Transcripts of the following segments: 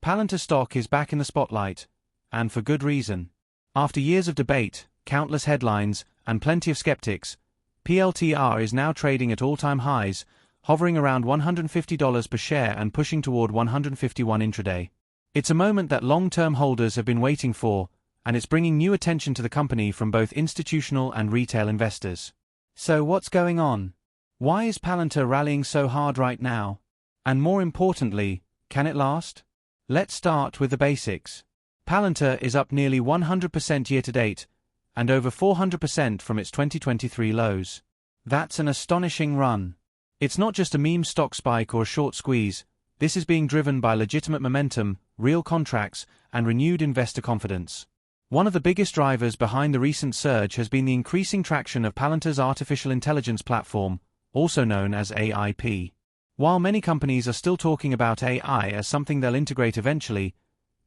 Palantir stock is back in the spotlight, and for good reason. After years of debate, countless headlines, and plenty of skeptics, PLTR is now trading at all-time highs, hovering around $150 per share and pushing toward $151 intraday. It's a moment that long-term holders have been waiting for, and it's bringing new attention to the company from both institutional and retail investors. So what's going on? Why is Palantir rallying so hard right now? And more importantly, can it last? Let's start with the basics. Palantir is up nearly 100% year-to-date, and over 400% from its 2023 lows. That's an astonishing run. It's not just a meme stock spike or a short squeeze. This is being driven by legitimate momentum, real contracts, and renewed investor confidence. One of the biggest drivers behind the recent surge has been the increasing traction of Palantir's artificial intelligence platform, also known as AIP. While many companies are still talking about AI as something they'll integrate eventually,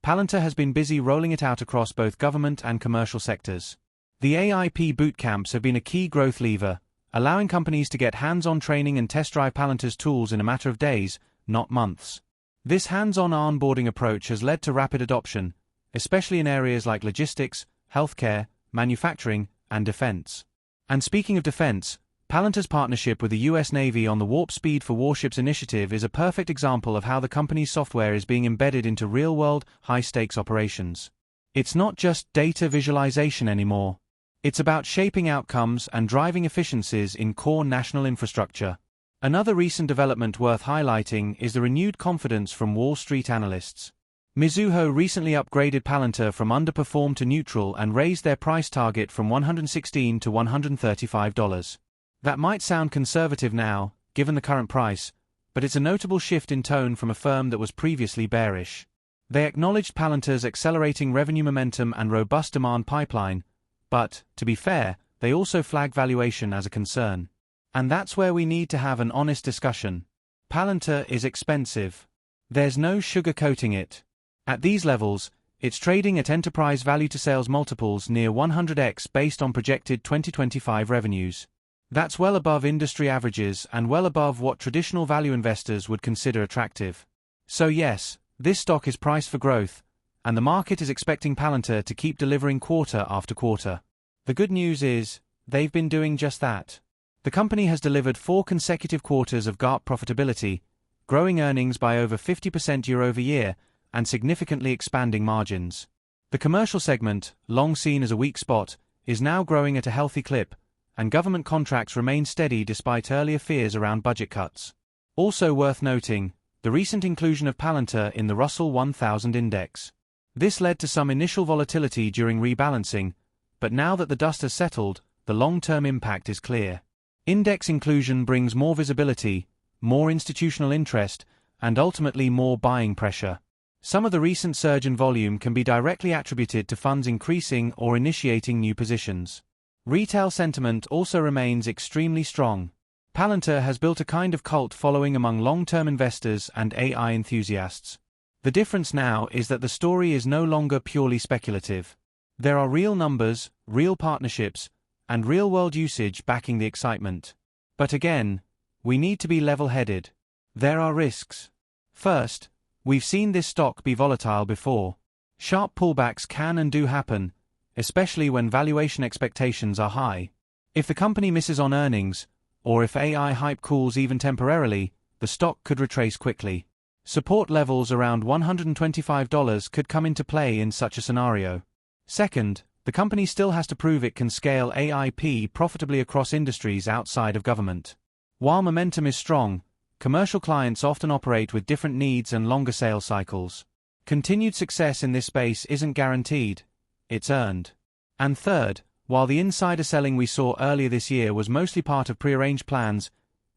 Palantir has been busy rolling it out across both government and commercial sectors. The AIP bootcamps have been a key growth lever, allowing companies to get hands-on training and test-drive Palantir's tools in a matter of days, not months. This hands-on onboarding approach has led to rapid adoption, especially in areas like logistics, healthcare, manufacturing, and defense. And speaking of defense, Palantir's partnership with the US Navy on the Warp Speed for Warships initiative is a perfect example of how the company's software is being embedded into real-world, high-stakes operations. It's not just data visualization anymore. It's about shaping outcomes and driving efficiencies in core national infrastructure. Another recent development worth highlighting is the renewed confidence from Wall Street analysts. Mizuho recently upgraded Palantir from underperform to neutral and raised their price target from $116 to $135. That might sound conservative now, given the current price, but it's a notable shift in tone from a firm that was previously bearish. They acknowledged Palantir's accelerating revenue momentum and robust demand pipeline, but, to be fair, they also flag valuation as a concern. And that's where we need to have an honest discussion. Palantir is expensive. There's no sugarcoating it. At these levels, it's trading at enterprise value-to-sales multiples near 100x based on projected 2025 revenues. That's well above industry averages and well above what traditional value investors would consider attractive. So yes, this stock is priced for growth, and the market is expecting Palantir to keep delivering quarter after quarter. The good news is, they've been doing just that. The company has delivered 4 consecutive quarters of GAAP profitability, growing earnings by over 50% year-over-year, and significantly expanding margins. The commercial segment, long seen as a weak spot, is now growing at a healthy clip, and government contracts remain steady despite earlier fears around budget cuts. Also worth noting, the recent inclusion of Palantir in the Russell 1000 index. This led to some initial volatility during rebalancing, but now that the dust has settled, the long-term impact is clear. Index inclusion brings more visibility, more institutional interest, and ultimately more buying pressure. Some of the recent surge in volume can be directly attributed to funds increasing or initiating new positions. Retail sentiment also remains extremely strong. Palantir has built a kind of cult following among long-term investors and AI enthusiasts. The difference now is that the story is no longer purely speculative. There are real numbers, real partnerships, and real-world usage backing the excitement. But again, we need to be level-headed. There are risks. First, we've seen this stock be volatile before. Sharp pullbacks can and do happen, especially when valuation expectations are high. If the company misses on earnings, or if AI hype cools even temporarily, the stock could retrace quickly. Support levels around $125 could come into play in such a scenario. Second, the company still has to prove it can scale AIP profitably across industries outside of government. While momentum is strong, commercial clients often operate with different needs and longer sales cycles. Continued success in this space isn't guaranteed, it's earned. And third, while the insider selling we saw earlier this year was mostly part of prearranged plans,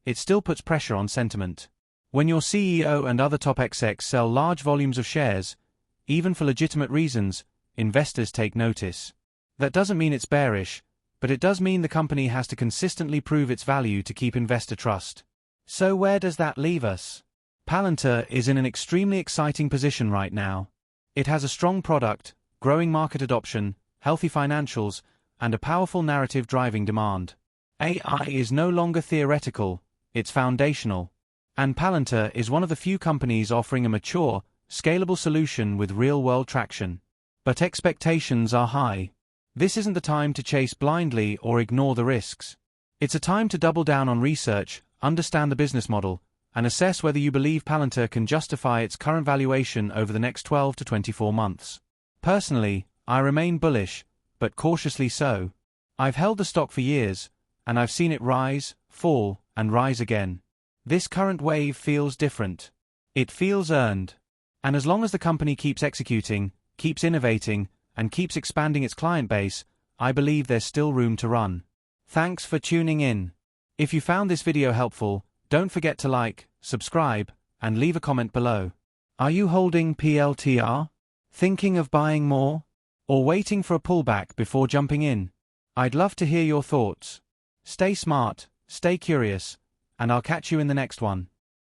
it still puts pressure on sentiment. When your CEO and other top execs sell large volumes of shares, even for legitimate reasons, investors take notice. That doesn't mean it's bearish, but it does mean the company has to consistently prove its value to keep investor trust. So where does that leave us? Palantir is in an extremely exciting position right now. It has a strong product, growing market adoption, healthy financials, and a powerful narrative driving demand. AI is no longer theoretical, it's foundational. And Palantir is one of the few companies offering a mature, scalable solution with real-world traction. But expectations are high. This isn't the time to chase blindly or ignore the risks. It's a time to double down on research, understand the business model, and assess whether you believe Palantir can justify its current valuation over the next 12 to 24 months. Personally, I remain bullish, but cautiously so. I've held the stock for years, and I've seen it rise, fall, and rise again. This current wave feels different. It feels earned. And as long as the company keeps executing, keeps innovating, and keeps expanding its client base, I believe there's still room to run. Thanks for tuning in. If you found this video helpful, don't forget to like, subscribe, and leave a comment below. Are you holding PLTR? Thinking of buying more? Or waiting for a pullback before jumping in? I'd love to hear your thoughts. Stay smart, stay curious, and I'll catch you in the next one.